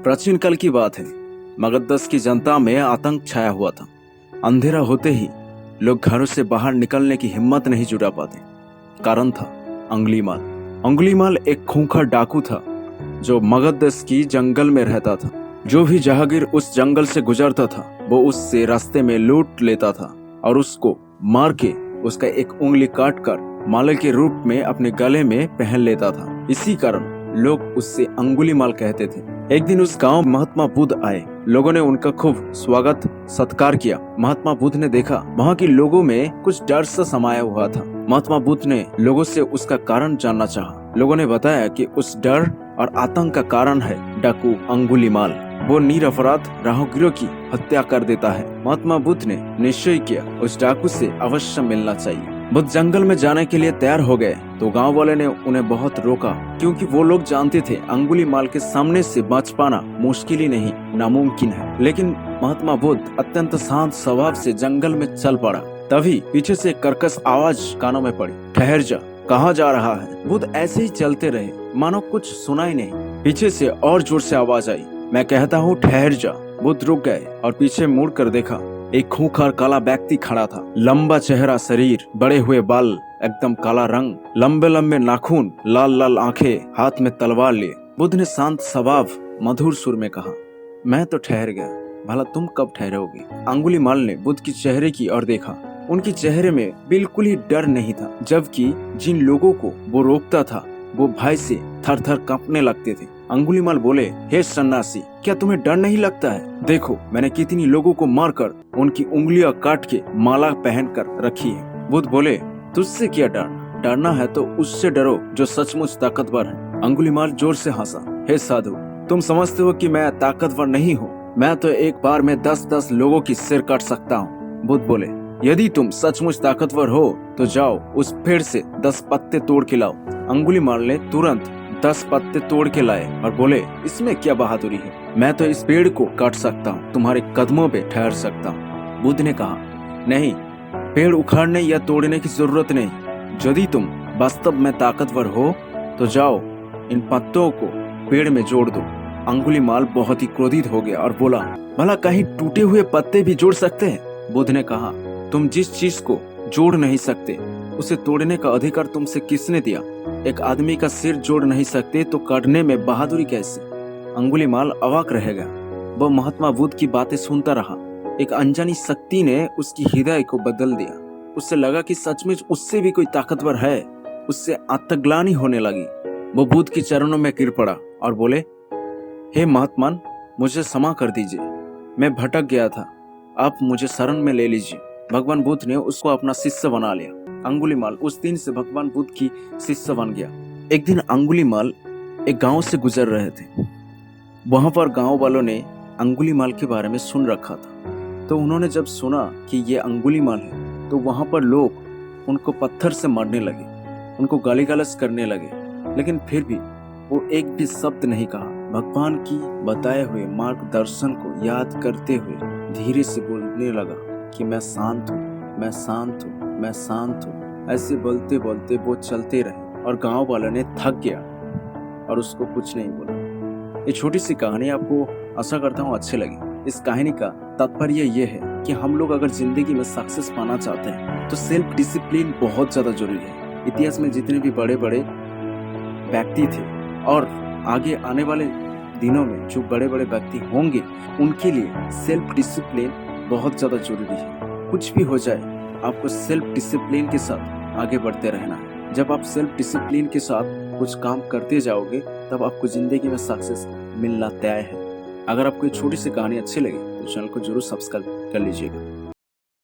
प्राचीन काल की बात है। मगध की जनता में आतंक छाया हुआ था। अंधेरा होते ही लोग घरों से बाहर निकलने की हिम्मत नहीं जुटा पाते। कारण था अंगुलीमाल। अंगुलीमाल एक खूंखार डाकू था जो मगध की जंगल में रहता था। जो भी जहांगीर उस जंगल से गुजरता था वो उससे रास्ते में लूट लेता था और उसको मार के उसका एक उंगली काट कर माला के रूप में अपने गले में पहन लेता था। इसी कारण लोग उससे अंगुलीमाल कहते थे। एक दिन उस गांव में महात्मा बुद्ध आए। लोगों ने उनका खूब स्वागत सत्कार किया। महात्मा बुद्ध ने देखा वहां के लोगों में कुछ डर सा समाया हुआ था। महात्मा बुद्ध ने लोगों से उसका कारण जानना चाहा। लोगों ने बताया कि उस डर और आतंक का कारण है डाकू अंगुलीमाल। वो निरपराध राहगीरों की हत्या कर देता है। महात्मा बुद्ध ने निश्चय किया उस डाकू से अवश्य मिलना चाहिए। बुद्ध जंगल में जाने के लिए तैयार हो गए तो गांव वाले ने उन्हें बहुत रोका, क्योंकि वो लोग जानते थे अंगुलीमाल के सामने से बच पाना मुश्किल ही नहीं नामुमकिन है। लेकिन महात्मा बुद्ध अत्यंत शांत स्वभाव से जंगल में चल पड़ा। तभी पीछे से एक कर्कश आवाज कानों में पड़ी, ठहर जा, कहाँ जा रहा है? बुद्ध ऐसे ही चलते रहे, मानो कुछ सुना ही नहीं। पीछे से और जोर से आवाज आई, मैं कहता हूँ ठहर जा। बुद्ध रुक गए और पीछे मुड़ कर देखा। एक खूंखार काला व्यक्ति खड़ा था। लंबा चेहरा, शरीर, बड़े हुए बाल, एकदम काला रंग, लंबे लंबे नाखून, लाल लाल आंखें, हाथ में तलवार लिए। बुद्ध ने शांत स्वभाव मधुर सुर में कहा, मैं तो ठहर गया, भला तुम कब ठहरोगे? अंगुलीमाल ने बुद्ध की चेहरे की ओर देखा। उनके चेहरे में बिल्कुल ही डर नहीं था, जबकि जिन लोगों को वो रोकता था वो भय से थर थर कांपने लगते थे। अंगुलीमाल बोले, हे सन्यासी, क्या तुम्हें डर नहीं लगता है? देखो मैंने कितनी लोगों को मारकर उनकी उंगलियां काट के माला पहन कर रखी है। बुद्ध बोले, तुझसे क्या डर? डरना है तो उससे डरो जो सचमुच ताकतवर है। अंगुलीमाल जोर से हंसा, हे साधु, तुम समझते हो कि मैं ताकतवर नहीं हूँ? मैं तो एक बार में 10-10 लोगों की सिर काट सकता हूँ। बुद्ध बोले, यदि तुम सचमुच ताकतवर हो तो जाओ उस पेड़ से 10 पत्ते तोड़ के लाओ। अंगुलीमाल ने तुरंत 10 पत्ते तोड़ के लाए और बोले, इसमें क्या बहादुरी है? मैं तो इस पेड़ को काट सकता हूँ, तुम्हारे कदमों पे ठहर सकता हूँ। बुद्ध ने कहा, नहीं, पेड़ उखाड़ने या तोड़ने की जरूरत नहीं। यदि तुम वास्तव में ताकतवर हो तो जाओ इन पत्तों को पेड़ में जोड़ दो। अंगुलीमाल बहुत ही क्रोधित हो गया और बोला, भला कहीं टूटे हुए पत्ते भी जोड़ सकते हैं? बुद्ध ने कहा, तुम जिस चीज को जोड़ नहीं सकते उसे तोड़ने का अधिकार तुमसे किसने दिया? एक आदमी का सिर जोड़ नहीं सकते तो काटने में बहादुरी कैसे? अंगुलीमाल अवाक रह गया। वह महात्मा बुद्ध की बातें सुनता रहा। एक अनजानी शक्ति ने उसकी हृदय को बदल दिया। उससे लगा कि सचमुच उससे भी कोई ताकतवर है। उससे आत्मग्लानि होने लगी। वो बुद्ध के चरणों में गिर पड़ा और बोले, हे महात्मा, मुझे क्षमा कर दीजिए, मैं भटक गया था, आप मुझे शरण में ले लीजिए। भगवान बुद्ध ने उसको अपना शिष्य बना लिया। अंगुलीमाल उस दिन से भगवान बुद्ध की शिष्य बन गया। एक दिन अंगुलीमाल एक गांव से गुजर रहे थे। वहां पर गांव वालों ने अंगुलीमाल के बारे में सुन रखा था, तो उन्होंने जब सुना कि ये अंगुलीमाल है तो वहां पर लोग उनको पत्थर से मारने लगे, उनको गाली गलौज करने लगे। लेकिन फिर भी वो एक भी शब्द नहीं कहा। भगवान की बताए हुए मार्गदर्शन को याद करते हुए धीरे से बोलने लगा कि मैं शांत हूँ, मैं शांत हूँ, मैं शांत हूँ। ऐसे बोलते बोलते वो चलते रहे और गांव वालों ने थक गया और उसको कुछ नहीं बोला। ये छोटी सी कहानी आपको आशा करता हूँ अच्छी लगी। इस कहानी का तात्पर्य ये है कि हम लोग अगर जिंदगी में सक्सेस पाना चाहते हैं तो सेल्फ डिसिप्लिन बहुत ज्यादा जरूरी है। इतिहास में जितने भी बड़े बड़े व्यक्ति थे और आगे आने वाले दिनों में जो बड़े बड़े व्यक्ति होंगे उनके लिए सेल्फ डिसिप्लिन बहुत ज्यादा जरूरी है। कुछ भी हो जाए आपको सेल्फ डिसिप्लिन के साथ आगे बढ़ते रहना है। जब आप सेल्फ डिसिप्लिन के साथ कुछ काम करते जाओगे तब आपको जिंदगी में सक्सेस मिलना तय है। अगर आपको ये छोटी सी कहानी अच्छी लगी तो चैनल को जरूर सब्सक्राइब कर लीजिएगा।